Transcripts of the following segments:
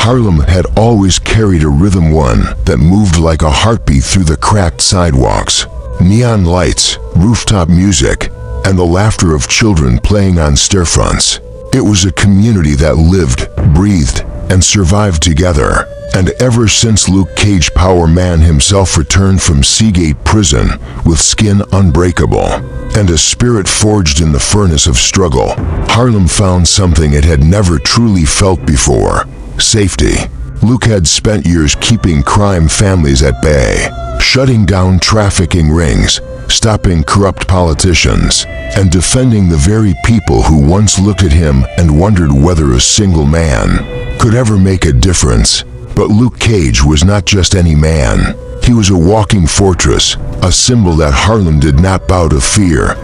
Harlem had always carried a rhythm, one that moved like a heartbeat through the cracked sidewalks. Neon lights, rooftop music, and the laughter of children playing on storefronts. It was a community that lived, breathed, and survived together. And ever since Luke Cage, Power Man himself, returned from Seagate prison with skin unbreakable and a spirit forged in the furnace of struggle, Harlem found something it had never truly felt before: safety. Luke had spent years keeping crime families at bay, shutting down trafficking rings, stopping corrupt politicians, and defending the very people who once looked at him and wondered whether a single man could ever make a difference. But Luke Cage was not just any man. He was a walking fortress, a symbol that Harlem did not bow to fear.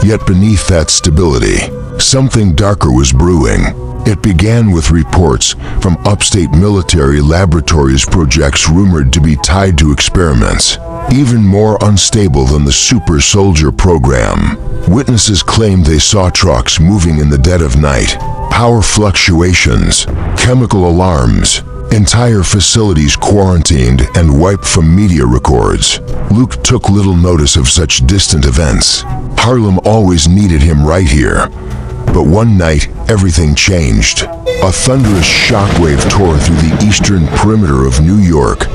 Yet beneath that stability, something darker was brewing. It began with reports from upstate military laboratories, projects rumored to be tied to experiments, even more unstable than the super soldier program. Witnesses claimed they saw trucks moving in the dead of night, power fluctuations, chemical alarms, entire facilities quarantined and wiped from media records. Luke took little notice of such distant events. Harlem always needed him right here. But one night, everything changed. A thunderous shockwave tore through the eastern perimeter of New York.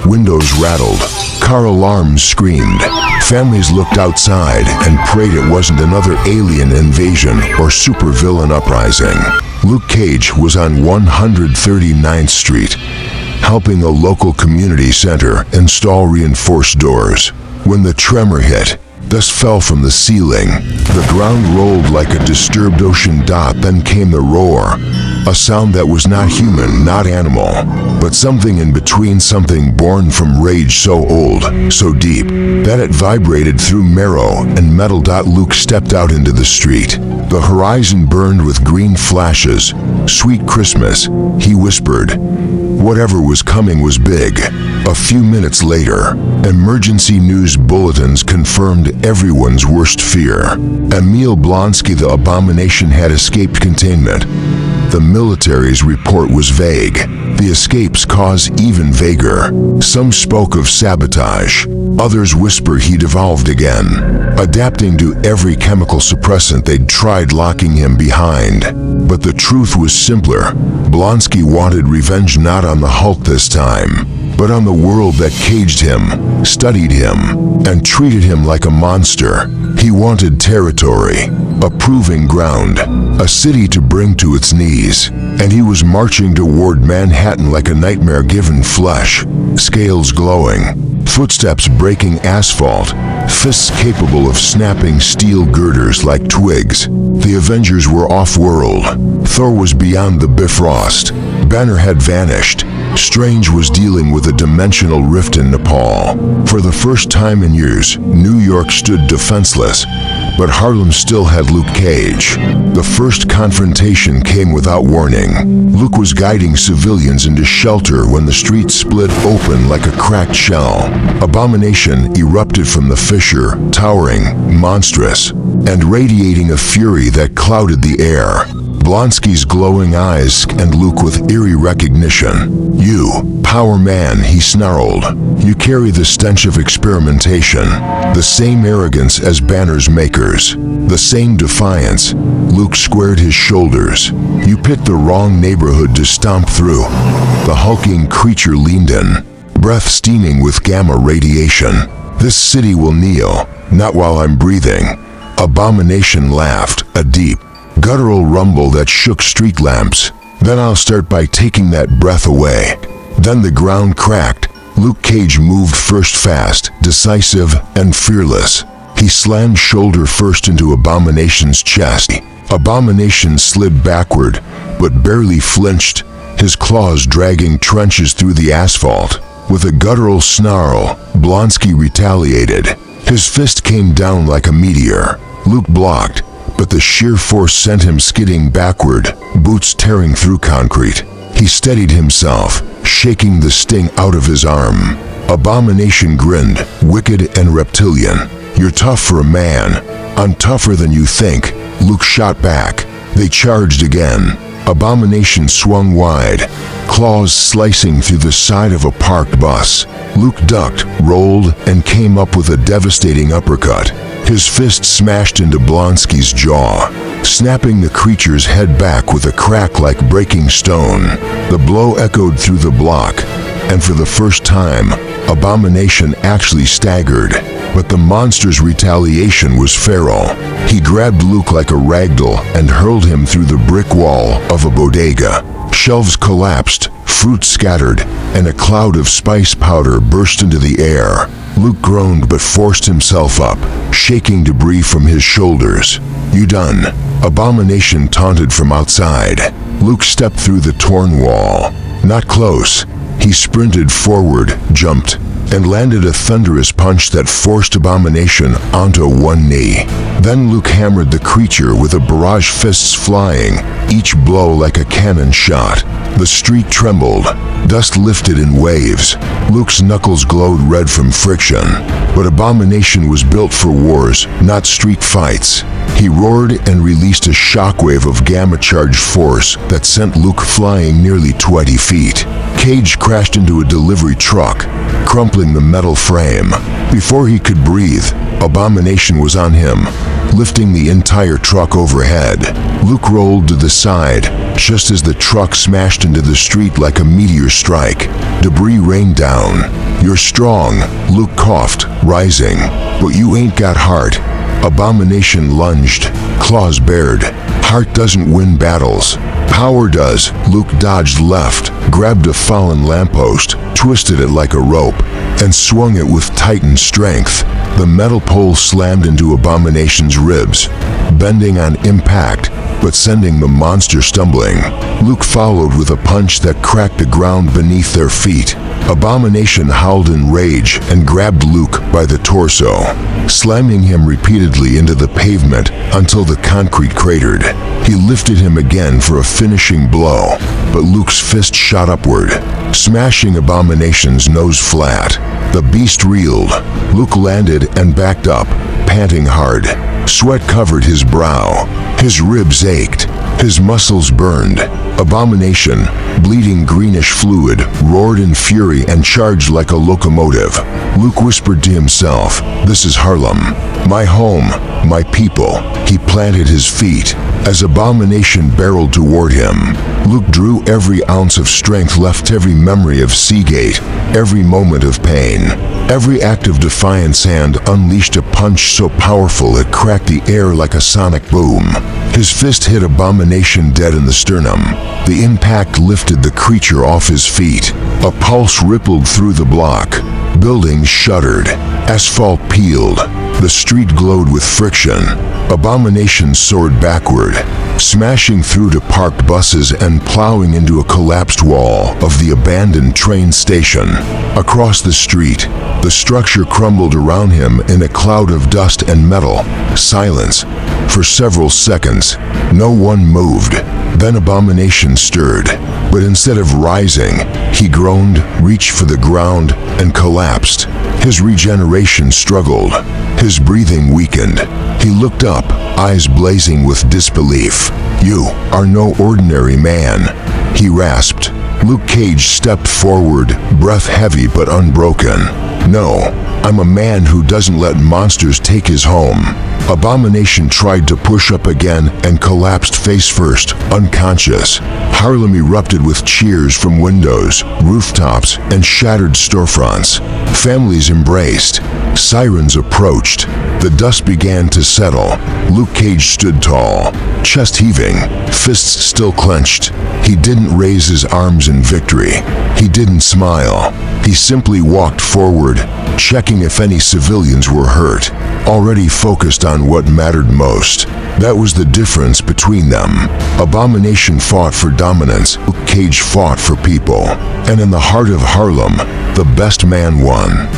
Windows rattled, car alarms screamed. Families looked outside and prayed it wasn't another alien invasion or supervillain uprising. Luke Cage was on 139th Street, helping a local community center install reinforced doors. When the tremor hit, dust fell from the ceiling. The ground rolled like a disturbed ocean dot. Then came the roar, a sound that was not human, not animal, but something in between, something born from rage so old, so deep, that it vibrated through marrow and metal. Luke stepped out into the street. The horizon burned with green flashes. Sweet Christmas, he whispered. Whatever was coming was big. A few minutes later, emergency news bulletins confirmed everyone's worst fear. Emil Blonsky, the Abomination, had escaped containment. The military's report was vague. The escape's cause even vaguer. Some spoke of sabotage. Others whispered he'd evolved again, adapting to every chemical suppressant they'd tried locking him behind. But the truth was simpler. Blonsky wanted revenge, not on the Hulk this time, but on the world that caged him, studied him, and treated him like a monster. He wanted territory, a proving ground, a city to bring to its knees, and he was marching toward Manhattan like a nightmare given flesh, scales glowing, footsteps breaking asphalt, fists capable of snapping steel girders like twigs. The Avengers were off-world. Thor was beyond the Bifrost. Banner had vanished. Strange was dealing with a dimensional rift in Nepal. For the first time in years, New York stood defenseless, but Harlem still had Luke Cage. The first confrontation came without warning. Luke was guiding civilians into shelter when the street split open like a cracked shell. Abomination erupted from the fissure, towering, monstrous, and radiating a fury that clouded the air. Blonsky's glowing eyes scanned Luke with eerie recognition. "You, Power Man," he snarled. "You carry the stench of experimentation, the same arrogance as Banner's makers, the same defiance." Luke squared his shoulders. "You picked the wrong neighborhood to stomp through." The hulking creature leaned in, breath steaming with gamma radiation. "This city will kneel, not while I'm breathing." Abomination laughed, a deep, guttural rumble that shook street lamps. "Then I'll start by taking that breath away." Then the ground cracked. Luke Cage moved first, fast, decisive, and fearless. He slammed shoulder first into Abomination's chest. Abomination slid backward, but barely flinched, his claws dragging trenches through the asphalt. With a guttural snarl, Blonsky retaliated. His fist came down like a meteor. Luke blocked, but the sheer force sent him skidding backward, boots tearing through concrete. He steadied himself, shaking the sting out of his arm. Abomination grinned, wicked and reptilian. "You're tough for a man. I'm tougher than you think." Luke shot back. They charged again. Abomination swung wide, claws slicing through the side of a parked bus. Luke ducked, rolled, and came up with a devastating uppercut. His fist smashed into Blonsky's jaw, snapping the creature's head back with a crack like breaking stone. The blow echoed through the block, and for the first time, Abomination actually staggered. But the monster's retaliation was feral. He grabbed Luke like a ragdoll and hurled him through the brick wall of a bodega. Shelves collapsed, fruit scattered, and a cloud of spice powder burst into the air. Luke groaned but forced himself up, shaking debris from his shoulders. "You done?" Abomination taunted from outside. Luke stepped through the torn wall. Not close. He sprinted forward, jumped, and landed a thunderous punch that forced Abomination onto one knee. Then Luke hammered the creature with a barrage fists flying, each blow like a cannon shot. The street trembled. Dust lifted in waves. Luke's knuckles glowed red from friction. But Abomination was built for wars, not street fights. He roared and released a shockwave of gamma-charged force that sent Luke flying nearly 20 feet. Cage crashed into a delivery truck, crumpling the metal frame. Before he could breathe, Abomination was on him, lifting the entire truck overhead. Luke rolled to the side, just as the truck smashed into the street like a meteor strike. Debris rained down. "You're strong," Luke coughed, rising. "But you ain't got heart." Abomination lunged, claws bared. Heart doesn't win battles. Power does. Luke dodged left, grabbed a fallen lamppost, twisted it like a rope, and swung it with titan strength. The metal pole slammed into Abomination's ribs, bending on impact, but sending the monster stumbling. Luke followed with a punch that cracked the ground beneath their feet. Abomination howled in rage and grabbed Luke by the torso, slamming him repeatedly into the pavement until the concrete cratered. He lifted him again for a finishing blow, but Luke's fist shot upward, smashing Abomination's nose flat. The beast reeled. Luke landed and backed up, panting hard. Sweat covered his brow. His ribs ached. His muscles burned. Abomination, bleeding greenish fluid, roared in fury and charged like a locomotive. Luke whispered to himself, "This is Harlem, my home, my people." He planted his feet. As Abomination barreled toward him, Luke drew every ounce of strength left, every memory of Seagate, every moment of pain. Every act of defiance and unleashed a punch so powerful it cracked the air like a sonic boom. His fist hit Abomination dead in the sternum. The impact lifted the creature off his feet. A pulse rippled through the block. Buildings shuddered. Asphalt peeled. The street glowed with friction. Abomination soared backward, smashing through to parked buses and plowing into a collapsed wall of the abandoned train station. Across the street, the structure crumbled around him in a cloud of dust and metal. Silence. For several seconds, no one moved. Then Abomination stirred, but instead of rising, he groaned, reached for the ground, and collapsed. His regeneration struggled. His breathing weakened. He looked up, eyes blazing with disbelief. "You are no ordinary man," he rasped. Luke Cage stepped forward, breath heavy but unbroken. "No, I'm a man who doesn't let monsters take his home." Abomination tried to push up again and collapsed face first, unconscious. Harlem erupted with cheers from windows, rooftops, and shattered storefronts. Families embraced. Sirens approached. The dust began to settle. Luke Cage stood tall, chest heaving, fists still clenched. He didn't raise his arms in victory. He didn't smile. He simply walked forward, checking if any civilians were hurt, already focused on what mattered most. That was the difference between them. Abomination fought for dominance, Luke Cage fought for people. And in the heart of Harlem, the best man won.